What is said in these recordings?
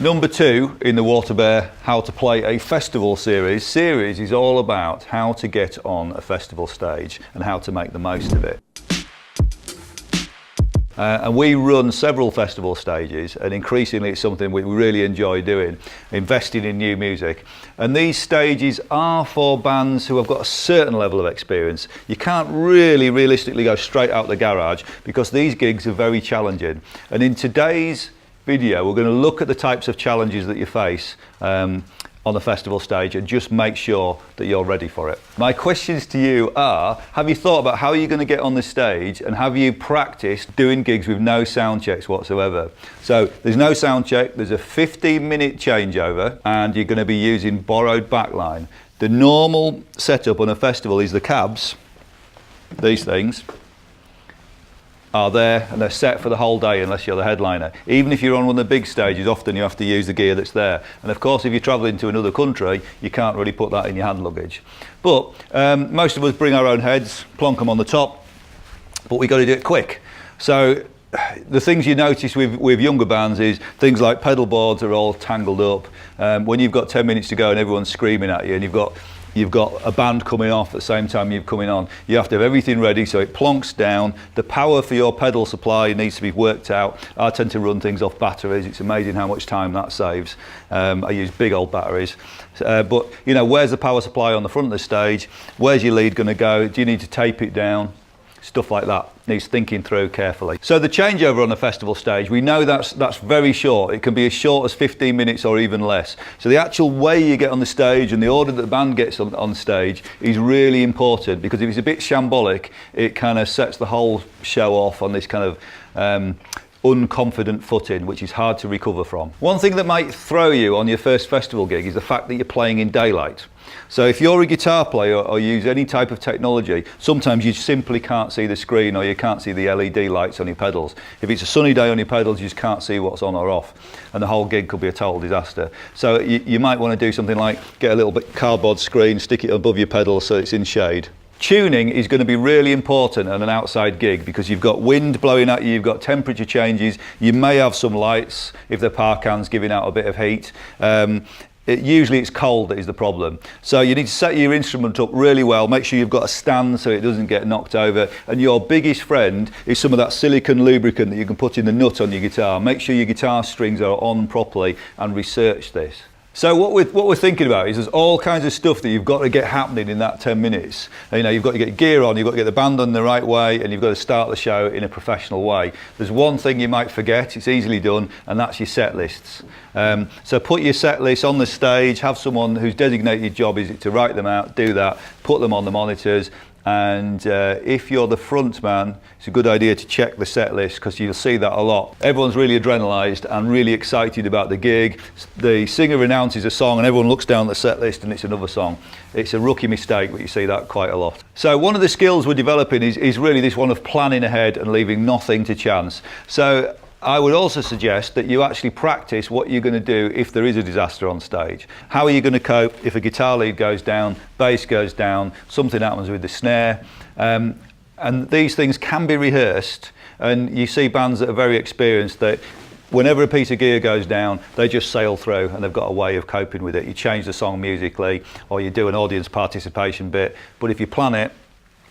Number 2 in the WaterBear How to Play a Festival series is all about how to get on a festival stage and how to make the most of it. And we run several festival stages, and increasingly it's something we really enjoy doing, investing in new music. And these stages are for bands who have got a certain level of experience. You can't really realistically go straight out the garage because these gigs are very challenging. And in today's video, we're going to look at the types of challenges that you face on the festival stage and just make sure that you're ready for it. My questions to you are, have you thought about how you're going to get on the stage, and have you practiced doing gigs with no sound checks whatsoever? So there's no sound check, there's a 15-minute changeover, and you're going to be using borrowed backline. The normal setup on a festival is the cabs, these things, are there and they're set for the whole day unless you're the headliner. Even if you're on one of the big stages, often you have to use the gear that's there. And of course, if you're travelling to another country, you can't really put that in your hand luggage. But most of us bring our own heads, plonk them on the top, but we've got to do it quick. So the things you notice with younger bands is things like pedal boards are all tangled up. When you've got 10 minutes to go and everyone's screaming at you, and you've got a band coming off at the same time you're coming on, you have to have everything ready so it plonks down. The power for your pedal supply needs to be worked out. I tend to run things off batteries. It's amazing how much time that saves. I use big old batteries. But you know, where's the power supply on the front of the stage? Where's your lead going to go? Do you need to tape it down? Stuff like that needs thinking through carefully. So the changeover on a festival stage, we know that's very short. It can be as short as 15 minutes or even less. So the actual way you get on the stage and the order that the band gets on stage is really important, because if it's a bit shambolic, it kind of sets the whole show off on this kind of unconfident footing, which is hard to recover from. One thing that might throw you on your first festival gig is the fact that you're playing in daylight. So if you're a guitar player or use any type of technology, sometimes you simply can't see the screen or you can't see the LED lights on your pedals. If it's a sunny day on your pedals, you just can't see what's on or off, and the whole gig could be a total disaster. So you might want to do something like get a little bit cardboard screen, stick it above your pedals so it's in shade. Tuning is going to be really important on an outside gig because you've got wind blowing at you, you've got temperature changes, you may have some lights if the power can's giving out a bit of heat. Usually it's cold that is the problem. So you need to set your instrument up really well, make sure you've got a stand so it doesn't get knocked over, and your biggest friend is some of that silicone lubricant that you can put in the nut on your guitar. Make sure your guitar strings are on properly and research this. So what we're thinking about is there's all kinds of stuff that you've got to get happening in that 10 minutes. You know, you've got to get gear on, you've got to get the band on the right way, and you've got to start the show in a professional way. There's one thing you might forget, it's easily done, and that's your set lists. So put your set lists on the stage, have someone whose designated job is it to write them out, do that, put them on the monitors. And if you're the front man, it's a good idea to check the set list, because you'll see that a lot. Everyone's really adrenalised and really excited about the gig. The singer announces a song and everyone looks down the set list and it's another song. It's a rookie mistake, but you see that quite a lot. So one of the skills we're developing is really this one of planning ahead and leaving nothing to chance. So I would also suggest that you actually practice what you're going to do if there is a disaster on stage. How are you going to cope if a guitar lead goes down, bass goes down, something happens with the snare? And these things can be rehearsed, and you see bands that are very experienced that whenever a piece of gear goes down, they just sail through and they've got a way of coping with it. You change the song musically, or you do an audience participation bit, but if you plan it,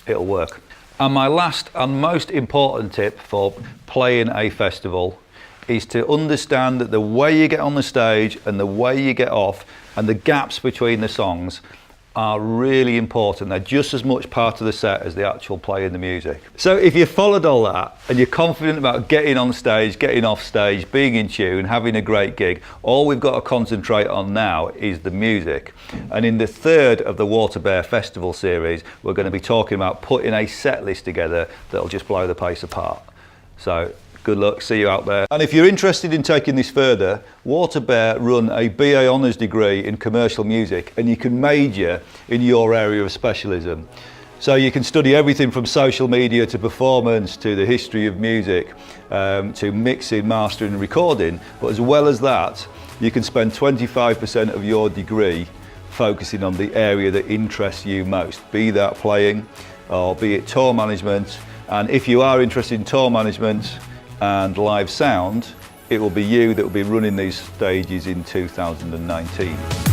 it'll work. And my last and most important tip for playing a festival is to understand that the way you get on the stage and the way you get off and the gaps between the songs are really important. They're just as much part of the set as the actual playing the music. So if you followed all that and you're confident about getting on stage, getting off stage, being in tune, having a great gig, all we've got to concentrate on now is the music. And in the third of the WaterBear Festival series, we're going to be talking about putting a set list together that'll just blow the place apart. So good luck, see you out there. And if you're interested in taking this further, WaterBear run a BA Honours degree in commercial music, and you can major in your area of specialism. So you can study everything from social media to performance to the history of music, to mixing, mastering and recording. But as well as that, you can spend 25% of your degree focusing on the area that interests you most, be that playing or be it tour management. And if you are interested in tour management and live sound, it will be you that will be running these stages in 2019.